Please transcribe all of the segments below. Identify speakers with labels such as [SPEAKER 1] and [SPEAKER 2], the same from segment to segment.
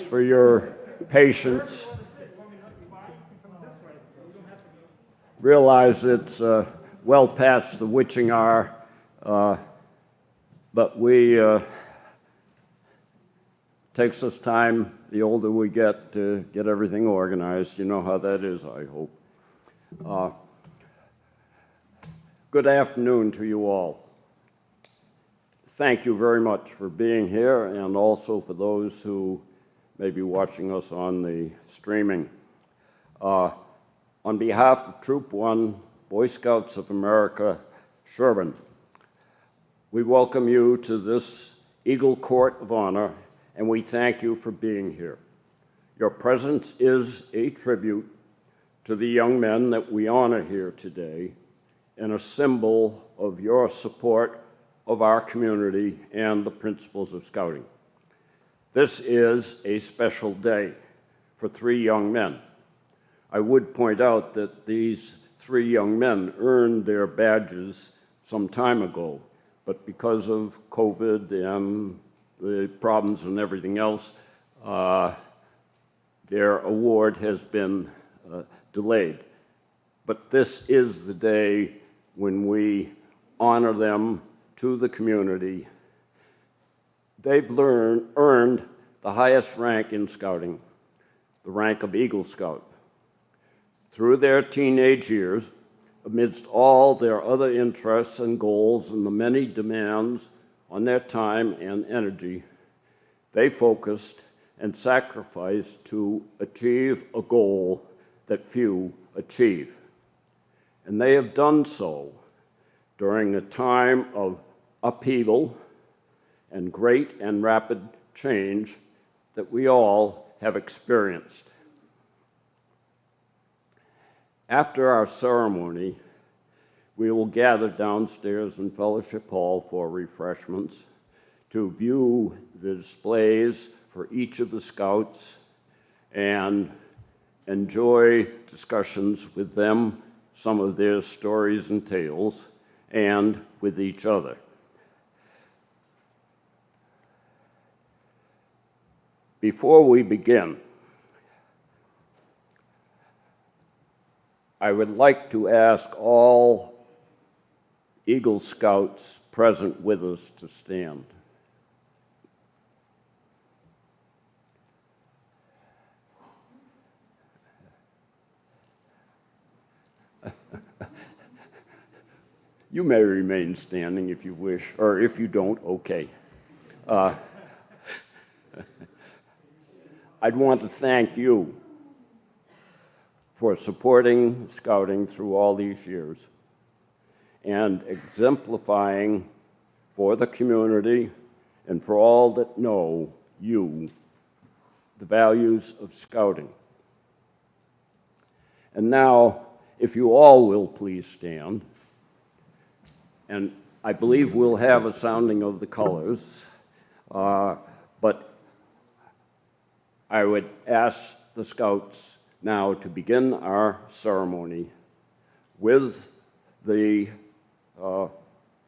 [SPEAKER 1] for your patience. Realize it's well past the witching hour, but takes us time, the older we get, to get everything organized. You know how that is, I hope. Good afternoon to you all. Thank you very much for being here, and also for those who may be watching us on the streaming. On behalf of Troop 1, Boy Scouts of America, Sherburne, we welcome you to this Eagle Court of Honor, and we thank you for being here. Your presence is a tribute to the young men that we honor here today, and a symbol of your support of our community and the principles of Scouting. This is a special day for 3 young men. I would point out that these 3 young men earned their badges some time ago, but because of COVID and the problems and everything else, their award has been delayed. But this is the day when we honor them to the community. They've earned the highest rank in Scouting, the rank of Eagle Scout. Through their teenage years, amidst all their other interests and goals and the many demands on their time and energy, they focused and sacrificed to achieve a goal that few achieve. And they have done so during a time of upheaval and great and rapid change that we all have experienced. After our ceremony, we will gather downstairs in Fellowship Hall for refreshments to view the displays for each of the Scouts and enjoy discussions with them, some of their stories and tales, and with each other. Before we begin, I would like to ask all Eagle Scouts present with us to stand. You may remain standing if you wish, or if you don't, okay. I'd want to thank you for supporting Scouting through all these years and exemplifying for the community and for all that know you the values of Scouting. And now, if you all will please stand, and I believe we'll have a sounding of the colors, but I would ask the Scouts now to begin our ceremony with the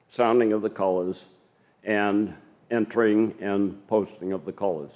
[SPEAKER 1] sounding of the colors and entering and posting of the colors.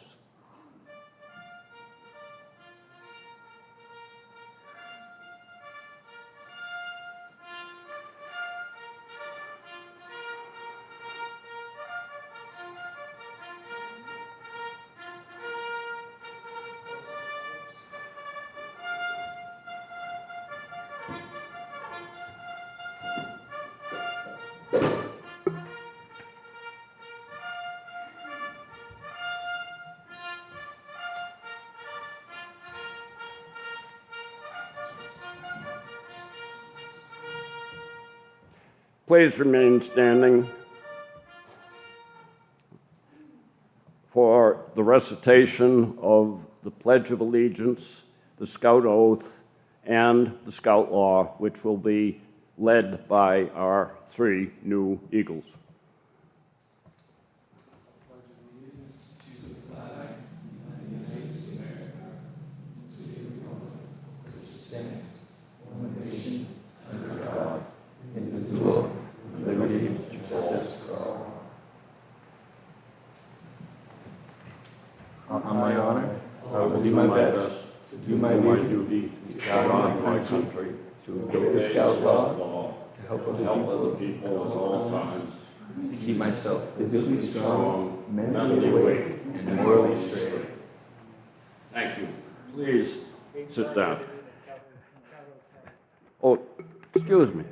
[SPEAKER 1] Please remain standing for the recitation of the Pledge of Allegiance, the Scout Oath, and the Scout Law, which will be led by our 3 new Eagles.
[SPEAKER 2] On my honor,
[SPEAKER 1] will do my best to do my duty to guard my country, to obey the Scout law, to help other people at all times, to keep myself physically strong, mentally awake, and morally straight. Thank you. Please sit down. Oh, excuse me.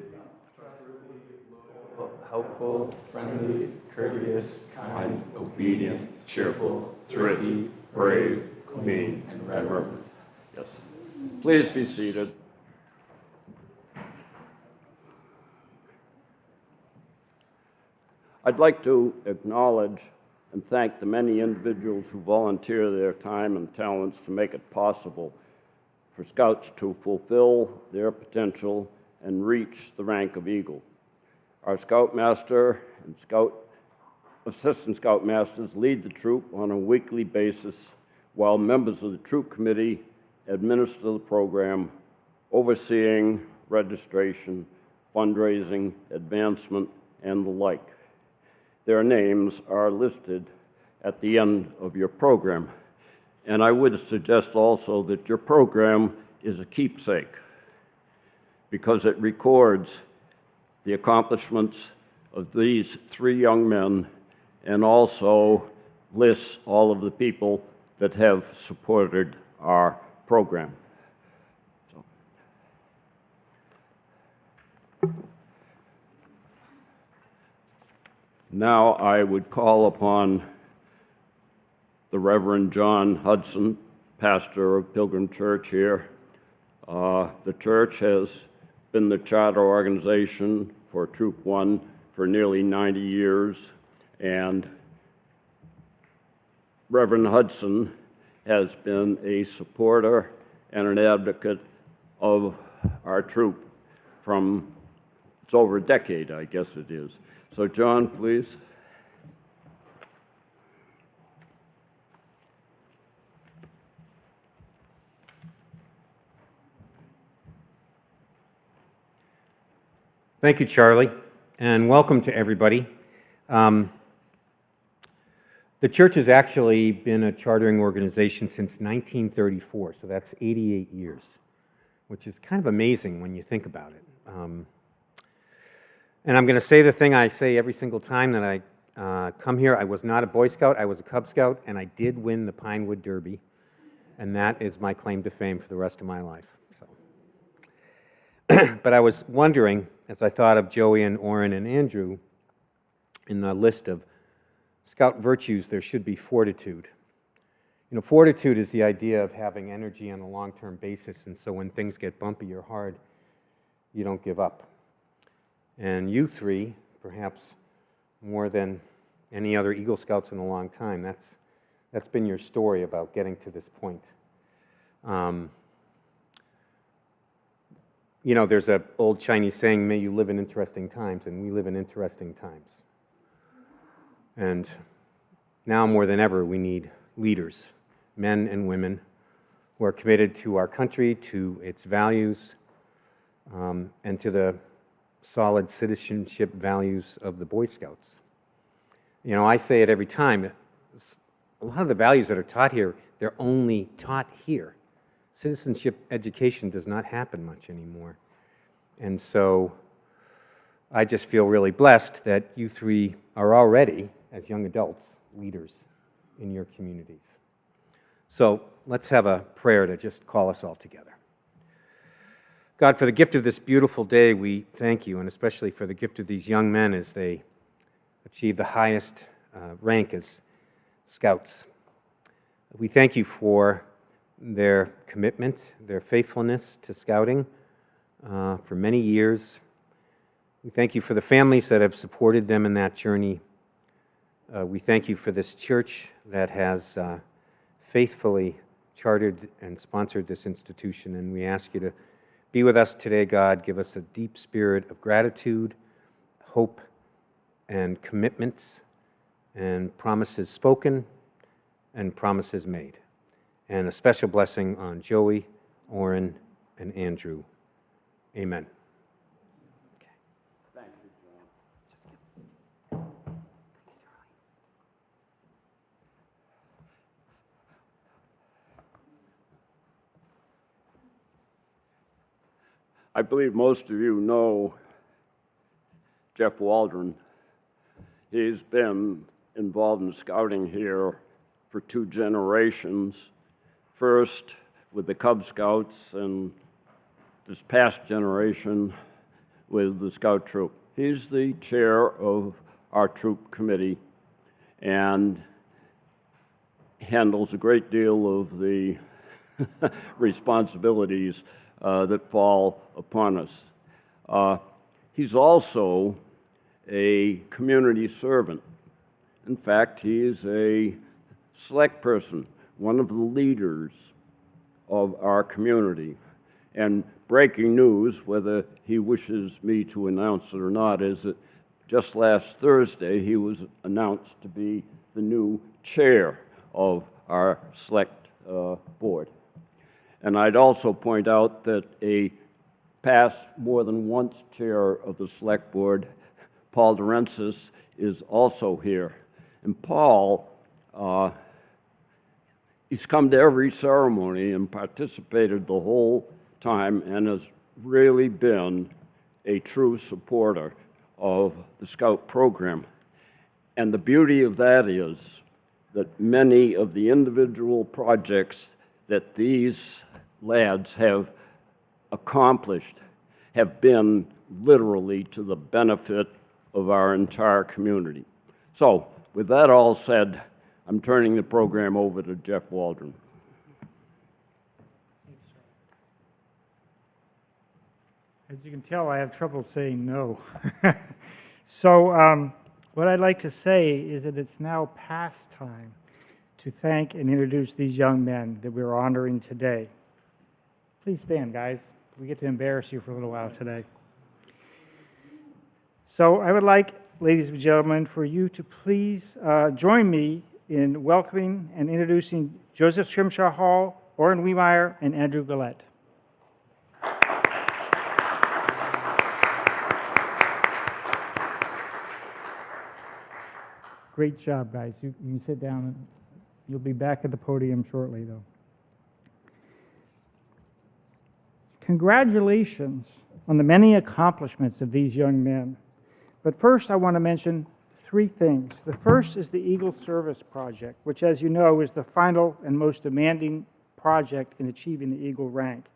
[SPEAKER 1] Helpful, friendly, courteous, kind, obedient, cheerful, thrifty, brave, clean, and reverent. Yes. Please be seated. I'd like to acknowledge and thank the many individuals who volunteer their time and talents to make it possible for Scouts to fulfill their potential and reach the rank of Eagle. Our Scoutmaster and Assistant Scoutmasters lead the troop on a weekly basis, while members of the troop committee administer the program, overseeing registration, fundraising, advancement, and the like. Their names are listed at the end of your program. And I would suggest also that your program is a keepsake because it records the accomplishments of these three young men and also lists all of the people that have supported our program. Now I would call upon the Reverend John Hudson, pastor of Pilgrim Church here. The church has been the charter organization for Troop 1 for nearly 90 years, and Reverend Hudson has been a supporter and an advocate of our troop from, it's over a decade, I guess it is. So John, please.
[SPEAKER 2] Thank you, Charlie, and welcome to everybody. The church has actually been a chartering organization since 1934, so that's 88 years, which is kind of amazing when you think about it. And I'm going to say the thing I say every single time that I come here. I was not a Boy Scout, I was a Cub Scout, and I did win the Pinewood Derby, and that is my claim to fame for the rest of my life. So, but I was wondering, as I thought of Joey and Orrin and Andrew, in the list of Scout virtues, there should be fortitude. You know, fortitude is the idea of having energy on a long-term basis, and so when things get bumpy or hard, you don't give up. And you three, perhaps more than any other Eagle Scouts in a long time, that's been your story about getting to this point. You know, there's an old Chinese saying, may you live in interesting times, and we live in interesting times. And now more than ever, we need leaders, men and women, who are committed to our country, to its values, and to the solid citizenship values of the Boy Scouts. You know, I say it every time, a lot of the values that are taught here, they're only taught here. Citizenship education does not happen much anymore. And so I just feel really blessed that you three are already, as young adults, leaders in your communities. So let's have a prayer to just call us all together. God, for the gift of this beautiful day, we thank you, and especially for the gift of these young men as they achieve the highest rank as Scouts. We thank you for their commitment, their faithfulness to Scouting for many years. We thank you for the families that have supported them in that journey. We thank you for this church that has faithfully chartered and sponsored this institution, and we ask you to be with us today, God. Give us a deep spirit of gratitude, hope, and commitments, and promises spoken and promises made. And a special blessing on Joey, Orrin, and Andrew. Amen.
[SPEAKER 1] Thank you, John. I believe most of you know Jeff Waldron. He's been involved in scouting here for 2 generations, first with the Cub Scouts and this past generation with the Scout Troop. He's the chair of our troop committee and handles a great deal of the responsibilities that fall upon us. He's also a community servant. In fact, he is a select person, one of the leaders of our community. And breaking news, whether he wishes me to announce it or not, is that just last Thursday he was announced to be the new chair of our select board. And I'd also point out that a past more than once chair of the select board, Paul Durensis, is also here. And Paul, he's come to every ceremony and participated the whole time and has really been a true supporter of the Scout program. And the beauty of that is that many of the individual projects that these lads have accomplished have been literally to the benefit of our entire community. So, with that all said, I'm turning the program over to Jeff Waldron.
[SPEAKER 3] As you can tell, I have trouble saying no. So what I'd like to say is that it's now past time to thank and introduce these young men that we're honoring today. Please stand, guys. We get to embarrass you for a little while today. So I would like, ladies and gentlemen, for you to please join me in welcoming and introducing Joseph Scrimshaw Hall, Orrin Wiemeyer, and Andrew Gillette. Great job, guys. You can sit down, and you'll be back at the podium shortly, though. Congratulations on the many accomplishments of these young men. But first, I want to mention 3 things. The first is the Eagle Service Project, which, as you know, is the final and most demanding project in achieving the Eagle rank.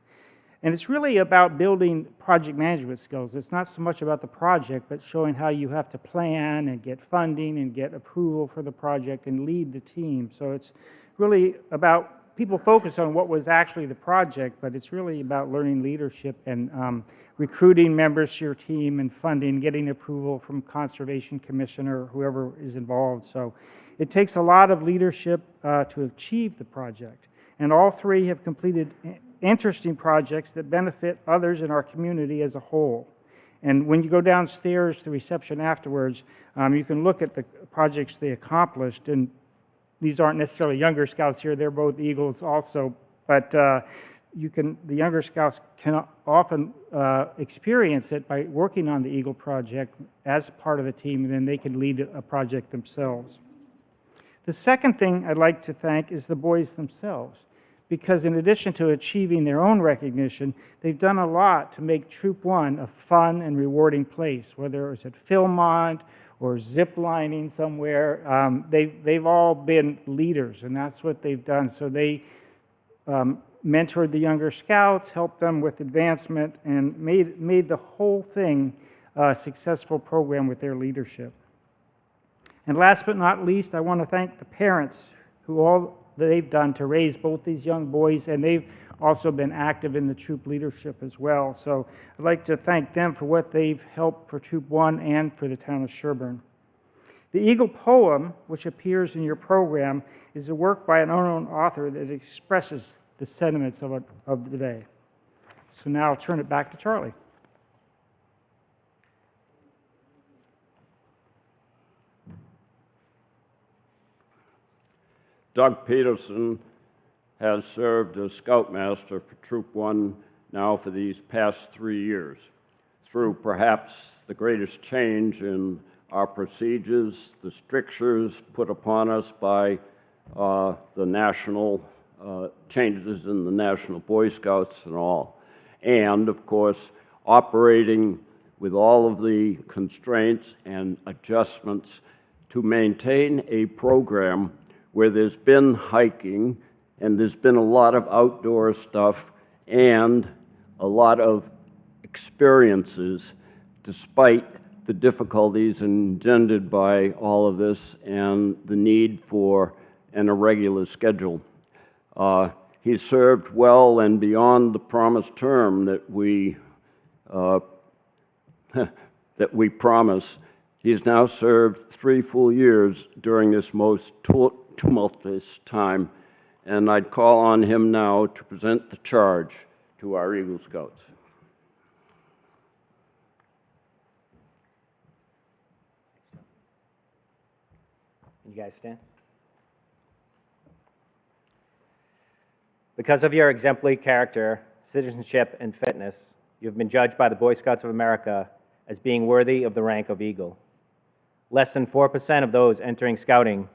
[SPEAKER 3] And it's really about building project management skills. It's not so much about the project, but showing how you have to plan and get funding and get approval for the project and lead the team. So it's really about, people focus on what was actually the project, but it's really about learning leadership and recruiting members to your team and funding, getting approval from Conservation Commissioner, whoever is involved. So it takes a lot of leadership to achieve the project. And all 3 have completed interesting projects that benefit others in our community as a whole. And when you go downstairs to the reception afterwards, you can look at the projects they accomplished. And these aren't necessarily younger scouts here, they're both Eagles also, but the younger scouts can often experience it by working on the Eagle project as part of the team, and then they can lead a project themselves. The second thing I'd like to thank is the boys themselves, because in addition to achieving their own recognition, they've done a lot to make Troop 1 a fun and rewarding place, whether it's at Philmont or zip lining somewhere. They've all been leaders, and that's what they've done. So they mentored the younger scouts, helped them with advancement, and made the whole thing a successful program with their leadership. And last but not least, I want to thank the parents who all they've done to raise both these young boys, and they've also been active in the troop leadership as well. So I'd like to thank them for what they've helped for Troop 1 and for the town of Sherburne. The Eagle poem, which appears in your program, is a work by an unknown author that expresses the sentiments of the day. So now I'll turn it back to Charlie.
[SPEAKER 1] Doug Peterson has served as Scoutmaster for Troop 1 now for these past 3 years. Through perhaps the greatest change in our procedures, the strictures put upon us by the national changes in the National Boy Scouts and all. And, of course, operating with all of the constraints and adjustments to maintain a program where there's been hiking and there's been a lot of outdoor stuff and a lot of experiences despite the difficulties engendered by all of this and the need for an irregular schedule. He served well and beyond the promised term that we promise. He's now served 3 full years during this most tumultuous time, and I'd call on him now to present the charge to our Eagle Scouts.
[SPEAKER 4] You guys stand. Because of your exemplary character, citizenship, and fitness, you have been judged by the Boy Scouts of America as being worthy of the rank of Eagle. Less than 4% of those entering Scouting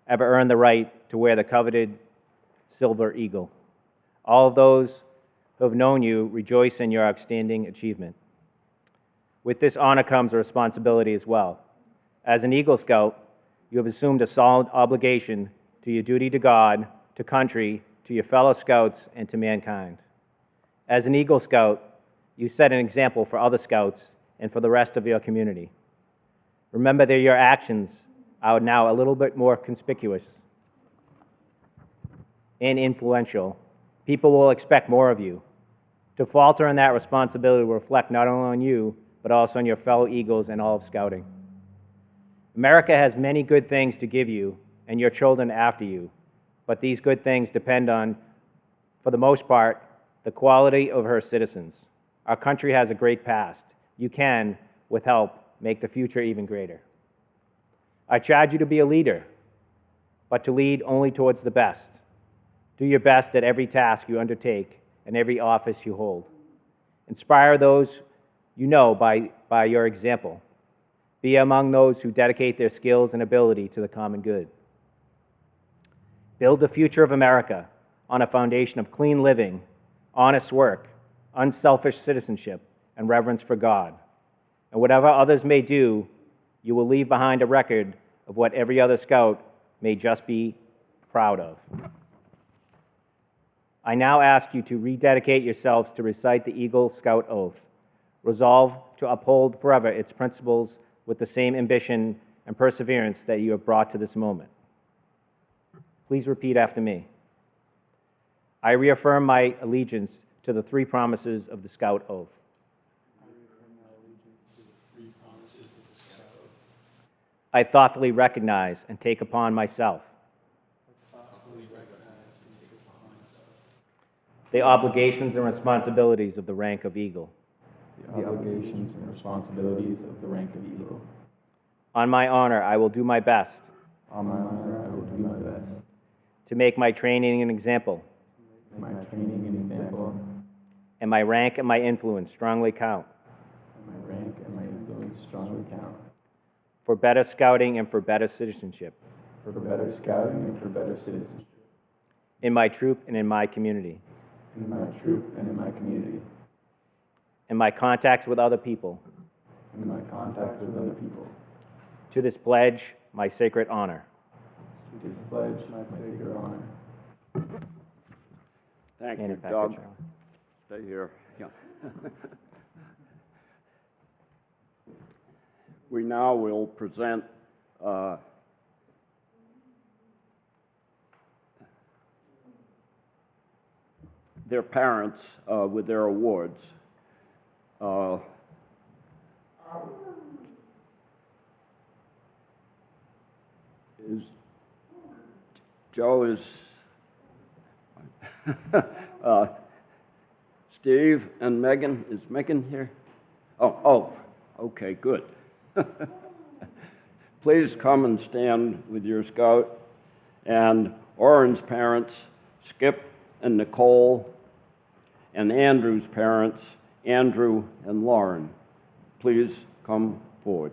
[SPEAKER 4] ever earned the right to wear the coveted Silver Eagle. All of those who have known you rejoice in your outstanding achievement. With this honor comes a responsibility as well. As an Eagle Scout, you have assumed a solid obligation to your duty to God, to country, to your fellow Scouts, and to mankind. As an Eagle Scout, you set an example for other Scouts and for the rest of your community. Remember that your actions are now a little bit more conspicuous and influential. People will expect more of you. To falter in that responsibility will reflect not only on you, but also on your fellow Eagles and all of Scouting. America has many good things to give you and your children after you, but these good things depend on, for the most part, the quality of her citizens. Our country has a great past. You can, with help, make the future even greater. I charge you to be a leader, but to lead only towards the best. Do your best at every task you undertake and every office you hold. Inspire those you know by your example. Be among those who dedicate their skills and ability to the common good. Build the future of America on a foundation of clean living, honest work, unselfish citizenship, and reverence for God. And whatever others may do, you will leave behind a record of what every other Scout may just be proud of. I now ask you to rededicate yourselves to recite the Eagle Scout Oath. Resolve to uphold forever its principles with the same ambition and perseverance that you have brought to this moment. Please repeat after me. I reaffirm my allegiance to the 3 promises of the Scout Oath.
[SPEAKER 5] I reaffirm my allegiance to the 3 promises of the Scout Oath.
[SPEAKER 4] I thoughtfully recognize and take upon myself the obligations and responsibilities of the rank of Eagle.
[SPEAKER 5] The obligations and responsibilities of the rank of Eagle.
[SPEAKER 4] On my honor, I will do my best
[SPEAKER 5] On my honor, I will do my best
[SPEAKER 4] to make my training an example,
[SPEAKER 5] to make my training an example,
[SPEAKER 4] and my rank and my influence strongly count
[SPEAKER 5] and my rank and my influence strongly count
[SPEAKER 4] for better scouting and for better citizenship
[SPEAKER 5] for better scouting and for better citizenship
[SPEAKER 4] in my troop and in my community,
[SPEAKER 5] in my troop and in my community,
[SPEAKER 4] in my contacts with other people.
[SPEAKER 5] in my contacts with other people.
[SPEAKER 4] To this pledge, my sacred honor.
[SPEAKER 5] To this pledge, my sacred honor.
[SPEAKER 1] Thank
[SPEAKER 4] Hand
[SPEAKER 1] you,
[SPEAKER 4] it back to
[SPEAKER 1] Doug.
[SPEAKER 4] Charlie.
[SPEAKER 1] Stay here. Yeah. We now will present their parents with their awards. Joe is Steve and Megan. Is Megan here? Oh, okay, good. Please come and stand with your Scout. And Oren's parents, Skip and Nicole, and Andrew's parents, Andrew and Lauren. Please come forward.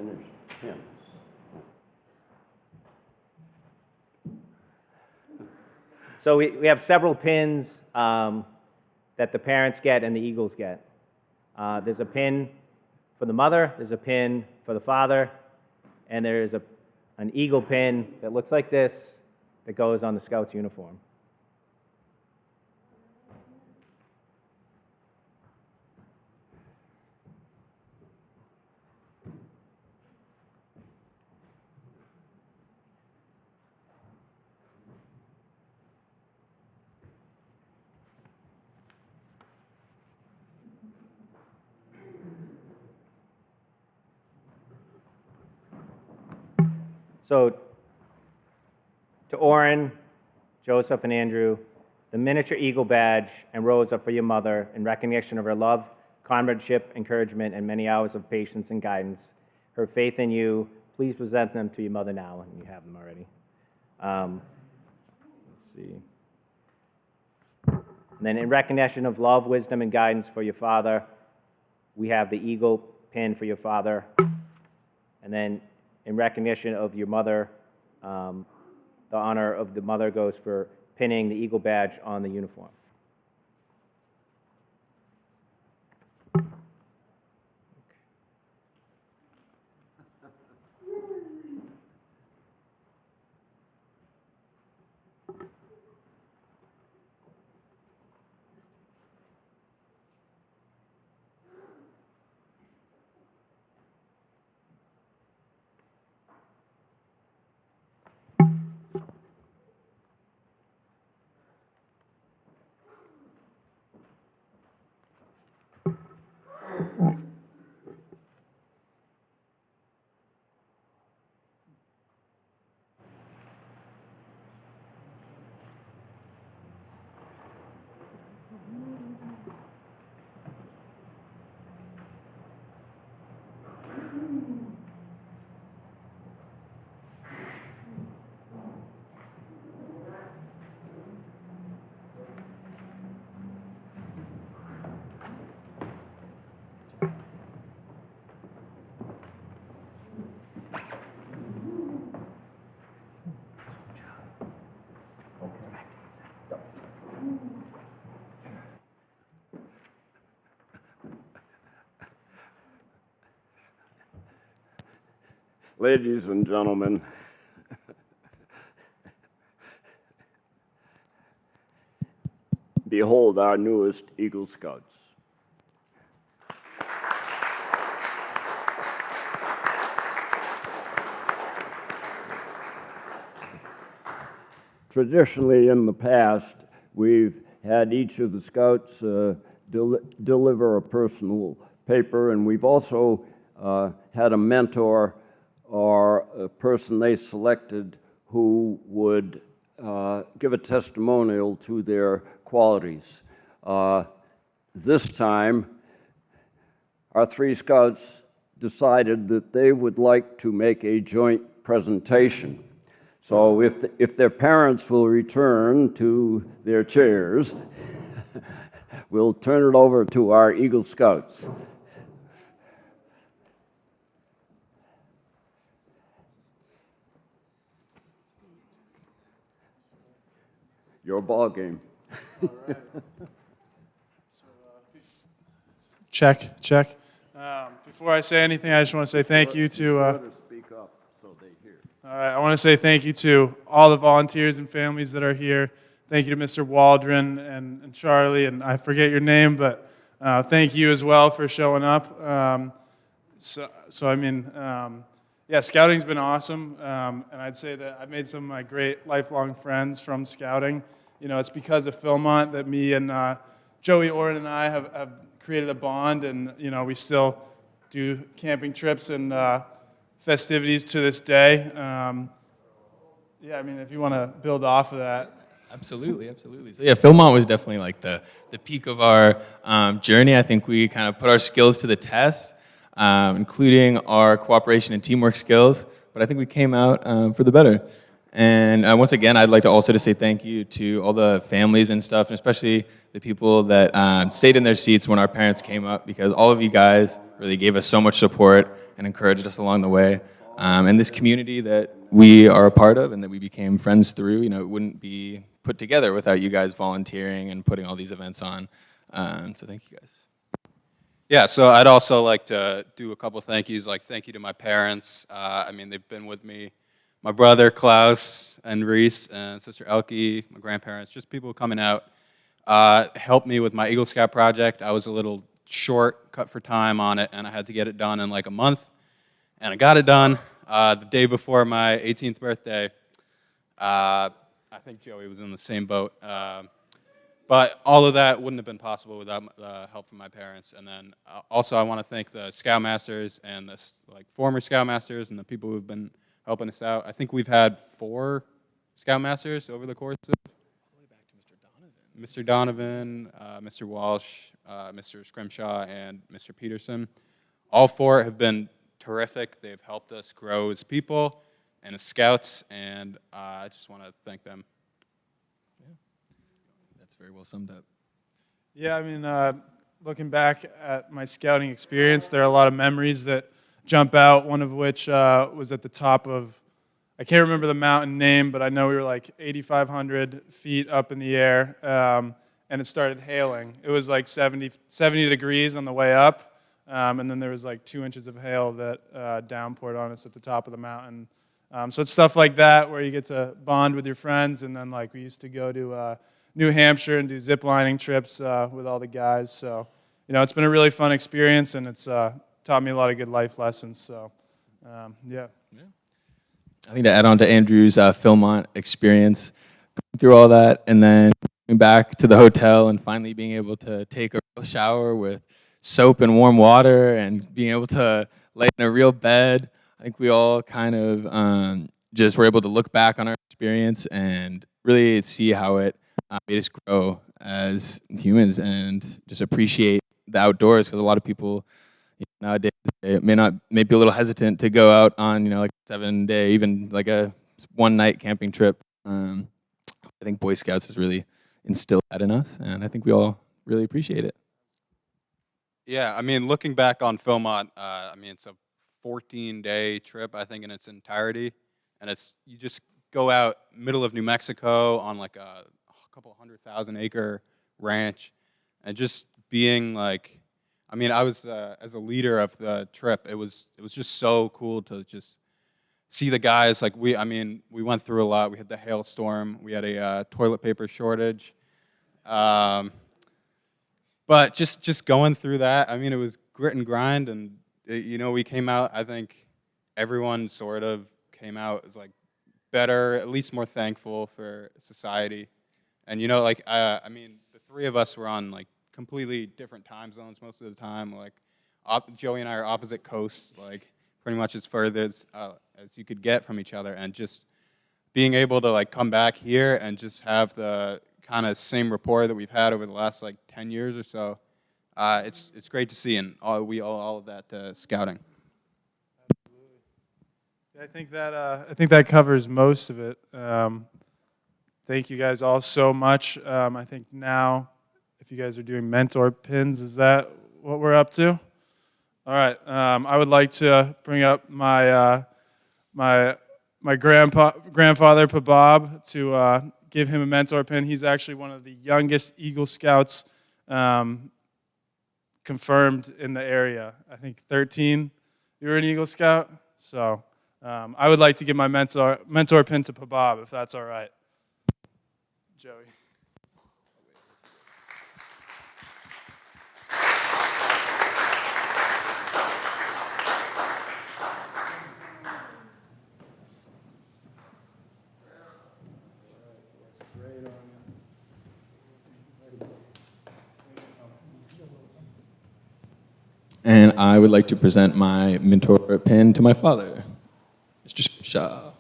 [SPEAKER 1] finished pins.
[SPEAKER 4] So we have several pins that the parents get and the Eagles get. There's a pin for the mother, there's a pin for the father, and there's an Eagle pin that looks like this that goes on the Scouts uniform. So, to Orrin, Joseph, and Andrew, the miniature Eagle badge and rose are for your mother in recognition of her love, comradeship, encouragement, and many hours of patience and guidance. Her faith in you, please present them to your mother now, and you have them already. Let's see. And then in recognition of love, wisdom, and guidance for your father, we have the Eagle pin for your father. And then in recognition of your mother, the honor of the mother goes for pinning the Eagle badge on the uniform.
[SPEAKER 1] Ladies and gentlemen, behold our newest Eagle Scouts. Traditionally, in the past, we've had each of the Scouts deliver a personal paper, and we've also had a mentor or a person they selected who would give a testimonial to their qualities. This time, our three Scouts decided that they would like to make a joint presentation. So if their parents will return to their chairs, we'll turn it over to our Eagle Scouts. Your ball game.
[SPEAKER 5] Check, check. Before I say anything, I just want to say thank you to.
[SPEAKER 1] Speak up so they hear.
[SPEAKER 5] All right, I want to say thank you to all the volunteers and families that are here. Thank you to Mr. Waldron and Charlie, and I forget your name, but thank you as well for showing up. Yeah, scouting's been awesome, and I'd say that I've made some of my great lifelong friends from scouting. You know, it's because of Philmont that me and Joey Orrin and I have created a bond, and you know, we still do camping trips and festivities to this day. Yeah, I mean, if you want to build off of that.
[SPEAKER 6] Absolutely, absolutely. So yeah, Philmont was definitely like the peak of our journey. I think we kind of put our skills to the test, including our cooperation and teamwork skills, but I think we came out for the better. And once again, I'd like to also say thank you to all the families and stuff, and especially the people that stayed in their seats when our parents came up, because all of you guys really gave us so much support and encouraged us along the way. And this community that we are a part of and that we became friends through, it wouldn't be put together without you guys volunteering and putting all these events on. So thank you guys.
[SPEAKER 7] Yeah, so I'd also like to do a couple thank yous, like thank you to my parents. I mean, they've been with me. My brother, Klaus, and Reese, and sister Elke, my grandparents, just people coming out, helped me with my Eagle Scout project. I was a little short, cut for time on it, and I had to get it done in like a month. And I got it done the day before my 18th birthday. I think Joey was in the same boat. But all of that wouldn't have been possible without the help from my parents. And then also I want to thank the Scoutmasters and the former Scoutmasters and the people who've been helping us out. I think we've had 4 Scoutmasters over the course of Mr. Donovan, Mr. Walsh, Mr. Scrimshaw, and Mr. Peterson. All 4 have been terrific. They've helped us grow as people and as scouts, and I just want to thank them.
[SPEAKER 6] That's very well summed up.
[SPEAKER 5] Yeah, I mean, looking back at my scouting experience, there are a lot of memories that jump out, one of which was at the top of, I can't remember the mountain name, but I know we were like 8,500 feet up in the air, and it started hailing. It was like 70 degrees on the way up, and then there was like 2 inches of hail that downpoured on us at the top of the mountain. So it's stuff like that where you get to bond with your friends, and then like we used to go to New Hampshire and do zip lining trips with all the guys. So, it's been a really fun experience, and it's taught me a lot of good life lessons. So, yeah.
[SPEAKER 6] I think to add on to Andrew's Philmont experience, going through all that and then going back to the hotel and finally being able to take a real shower with soap and warm water and being able to lay in a real bed, I think we all kind of just were able to look back on our experience and really see how it made us grow as humans and just appreciate the outdoors, because a lot of people nowadays they may be a little hesitant to go out on like a 7-day, even like a one-night camping trip. I think Boy Scouts has really instilled that in us, and I think we all really appreciate it.
[SPEAKER 7] Yeah, I mean, looking back on Philmont, I mean, it's a 14-day trip, I think, in its entirety, and you just go out middle of New Mexico on like a couple 100,000-acre ranch, and just being like, I mean, I was as a leader of the trip, it was just so cool to just see the guys. Like we went through a lot. We had the hailstorm. We had a toilet paper shortage. But just going through that, I mean, it was grit and grind, and we came out. I think everyone sort of came out as like better, at least more thankful for society. And I mean, the 3 of us were on like completely different time zones most of the time. Like Joey and I are opposite coasts, like pretty much as further as you could get from each other. And just being able to like come back here and just have the kind of same rapport that we've had over the last like 10 years or so, it's great to see, and we owe all of that to scouting.
[SPEAKER 5] Absolutely. I think that covers most of it. Thank you guys all so much. I think now, if you guys are doing mentor pins, is that what we're up to? All right. I would like to bring up my grandfather, Pabab, to give him a mentor pin. He's actually one of the youngest Eagle Scouts confirmed in the area. I think 13. You were an Eagle Scout, so I would like to give my mentor pin to Pabab, if that's all right. Joey.
[SPEAKER 6] And I would like to present my mentor pin to my father, Mr. Shaw.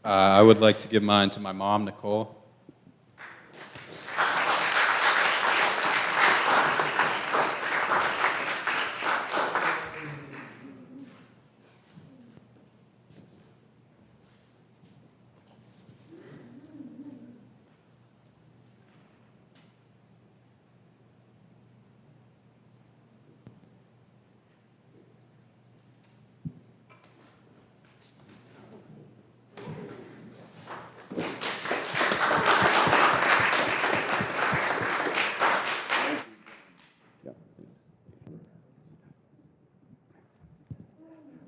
[SPEAKER 7] I would like to give mine to my mom, Nicole.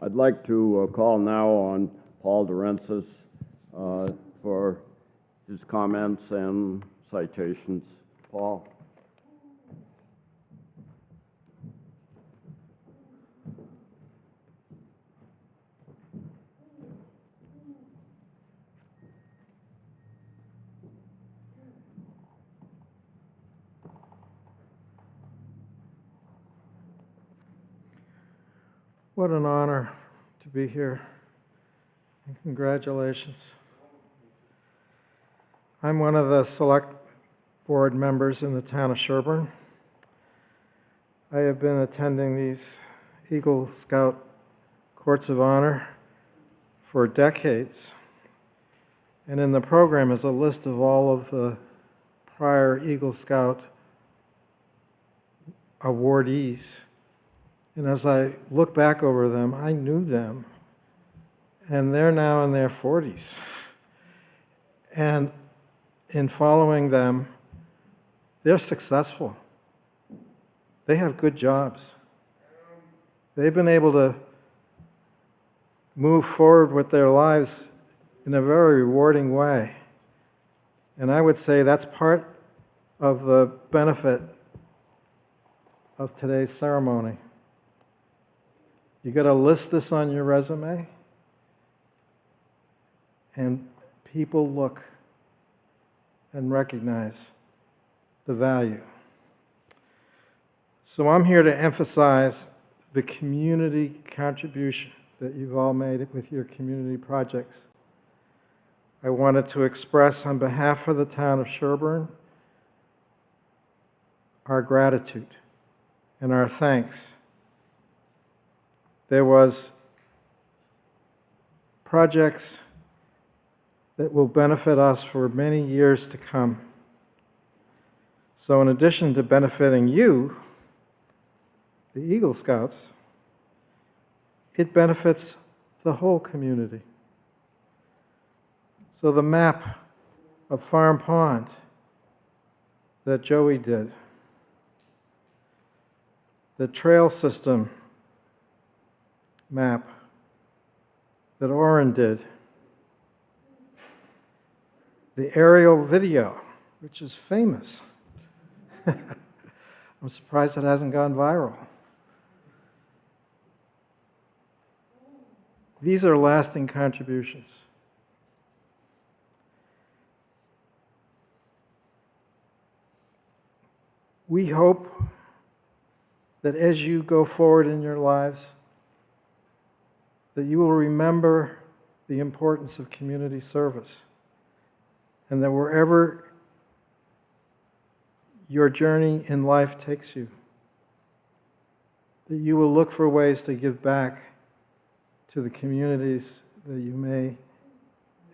[SPEAKER 1] I'd like to call now on Paul Durensis for his comments and citations. Paul?
[SPEAKER 8] What an honor to be here, and congratulations. I'm one of the select board members in the town of Sherburne. I have been attending these Eagle Scout Courts of Honor for decades, and in the program is a list of all of the prior Eagle Scout awardees. And as I look back over them, I knew them, and they're now in their 40s. And in following them, they're successful. They have good jobs. They've been able to move forward with their lives in a very rewarding way. And I would say that's part of the benefit of today's ceremony. You got to list this on your resume, and people look and recognize the value. So I'm here to emphasize the community contribution that you've all made with your community projects. I wanted to express on behalf of the town of Sherburne our gratitude and our thanks. There was projects that will benefit us for many years to come. So in addition to benefiting you, the Eagle Scouts, it benefits the whole community. So the map of Farm Pond that Joey did, the trail system map that Oren did, the aerial video, which is famous. I'm surprised it hasn't gone viral. These are lasting contributions. We hope that as you go forward in your lives, that you will remember the importance of community service, and that wherever your journey in life takes you, that you will look for ways to give back to the communities that you may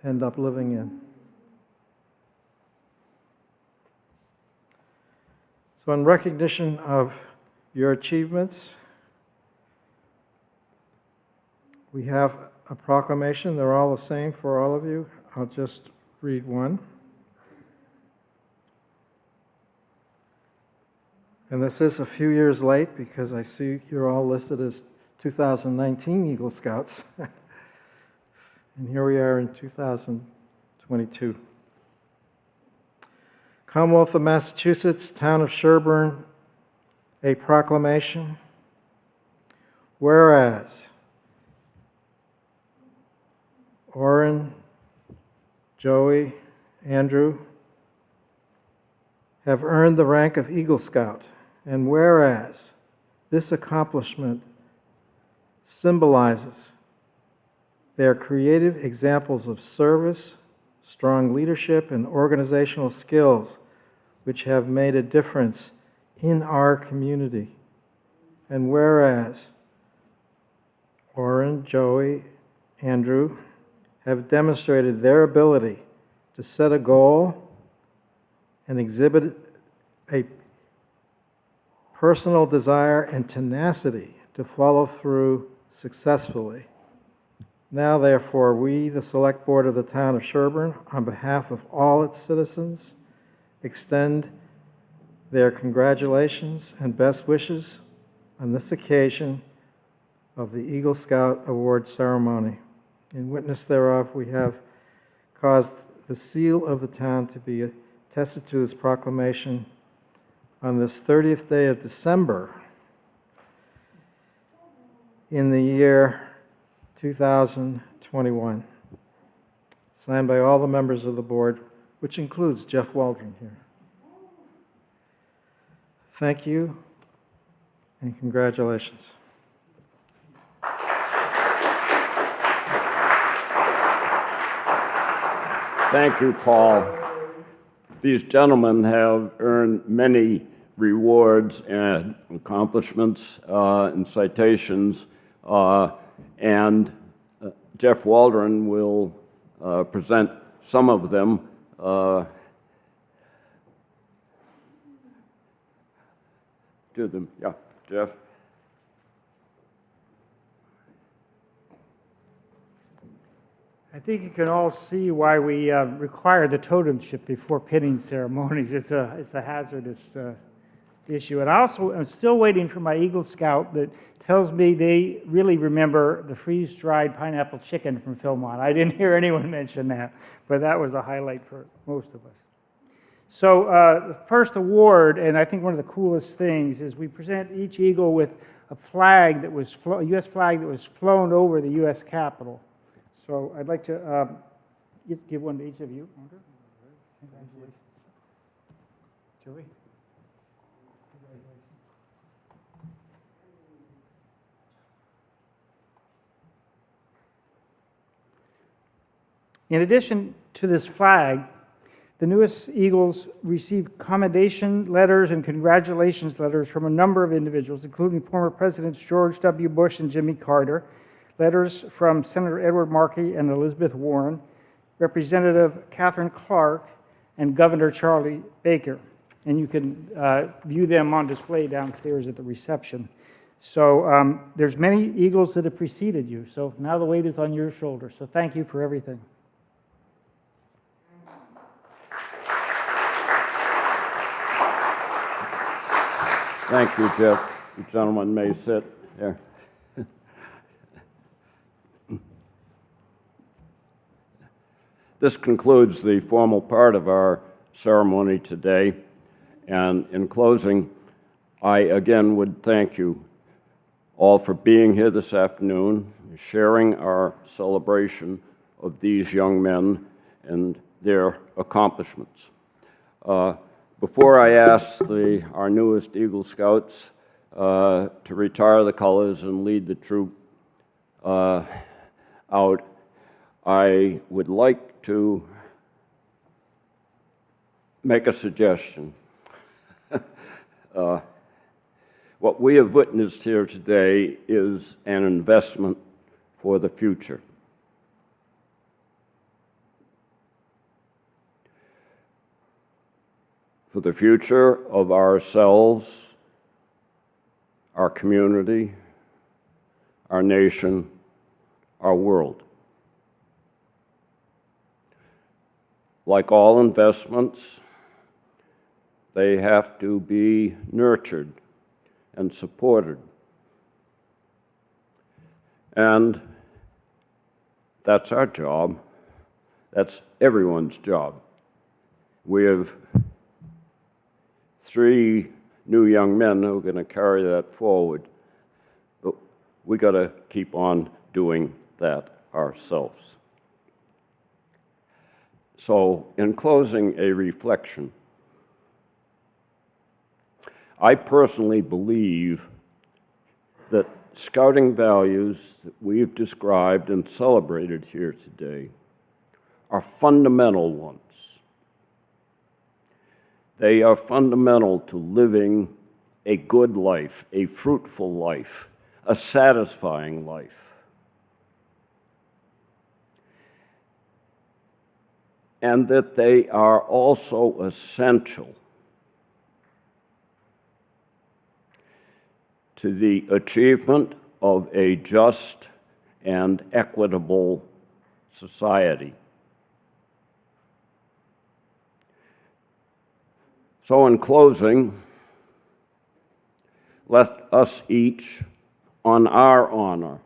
[SPEAKER 8] end up living in. So in recognition of your achievements, we have a proclamation. They're all the same for all of you. I'll just read one. And this is a few years late because I see you're all listed as 2019 Eagle Scouts. And here we are in 2022. Commonwealth of Massachusetts, Town of Sherburne, a proclamation. Whereas Oren, Joey, Andrew have earned the rank of Eagle Scout, and whereas this accomplishment symbolizes They are creative examples of service, strong leadership, and organizational skills which have made a difference in our community. And whereas Orrin, Joey, Andrew have demonstrated their ability to set a goal and exhibit a personal desire and tenacity to follow through successfully. Now, therefore, we, the Select Board of the Town of Sherburne, on behalf of all its citizens, extend their congratulations and best wishes on this occasion of the Eagle Scout Award ceremony. In witness thereof, we have caused the seal of the town to be attested to this proclamation on this 30th day of December in the year 2021. Signed by all the members of the board, which includes Jeff Waldron here. Thank you and congratulations.
[SPEAKER 1] Thank you, Paul. These gentlemen have earned many rewards and accomplishments and citations, and Jeff Waldron will present some of them. To them, yeah, Jeff.
[SPEAKER 3] I think you can all see why we require the totemship before pinning ceremonies. It's a hazardous issue. And I also am still waiting for my Eagle Scout that tells me they really remember the freeze-dried pineapple chicken from Philmont. I didn't hear anyone mention that, but that was a highlight for most of us. So the first award, and I think one of the coolest things, is we present each Eagle with a flag that was, a U.S. flag that was flown over the U.S. Capitol. So I'd like to give one to each of you. Congratulations. Joey? In addition to this flag, the newest Eagles received commendation letters and congratulations letters from a number of individuals, including former Presidents George W. Bush and Jimmy Carter, letters from Senator Edward Markey and Elizabeth Warren, Representative Catherine Clark, and Governor Charlie Baker. And you can view them on display downstairs at the reception. So there's many Eagles that have preceded you, so now the weight is on your shoulders. So thank you for everything.
[SPEAKER 1] Thank you, Jeff. You gentlemen may sit here. This concludes the formal part of our ceremony today. And in closing, I again would thank you all for being here this afternoon, sharing our celebration of these young men and their accomplishments. Before I ask our newest Eagle Scouts to retire the colors and lead the troop out, I would like to make a suggestion. What we have witnessed here today is an investment for the future. For the future of ourselves, our community, our nation, our world. Like all investments, they have to be nurtured and supported. And that's our job. That's everyone's job. We have 3 new young men who are going to carry that forward. But we got to keep on doing that ourselves. So, in closing, a reflection. I personally believe that Scouting values that we've described and celebrated here today are fundamental ones. They are fundamental to living a good life, a fruitful life, a satisfying life. And that they are also essential to the achievement of a just and equitable society. So in closing, let us each, on our honor,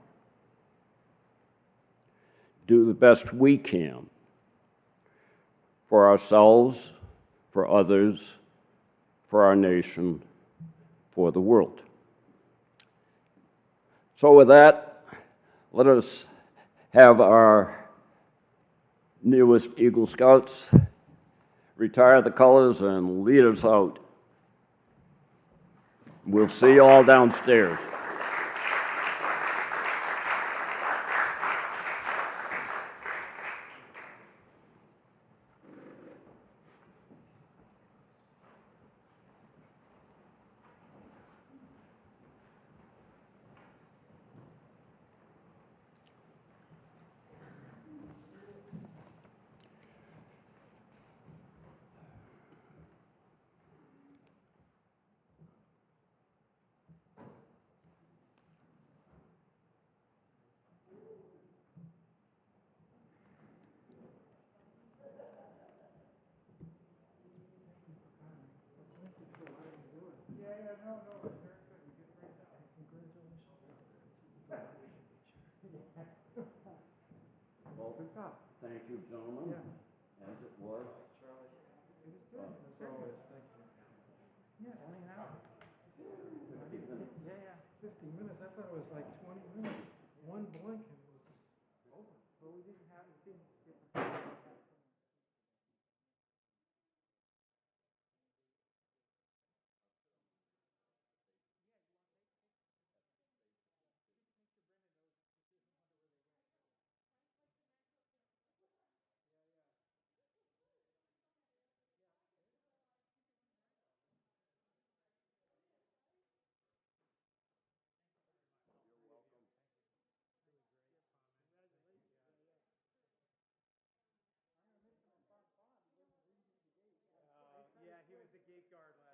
[SPEAKER 1] do the best we can for ourselves, for others, for our nation, for the world. So with that, let us have our newest Eagle Scouts retire the colors and lead us out. We'll see you all downstairs. Thank you, gentlemen. As it was.
[SPEAKER 8] Charlie, it was good, as always, thank you. Yeah, only an hour. 50 minutes, I thought it was like 20 minutes. One blink and it was over. But we didn't have it. Yeah, he was the gate guard.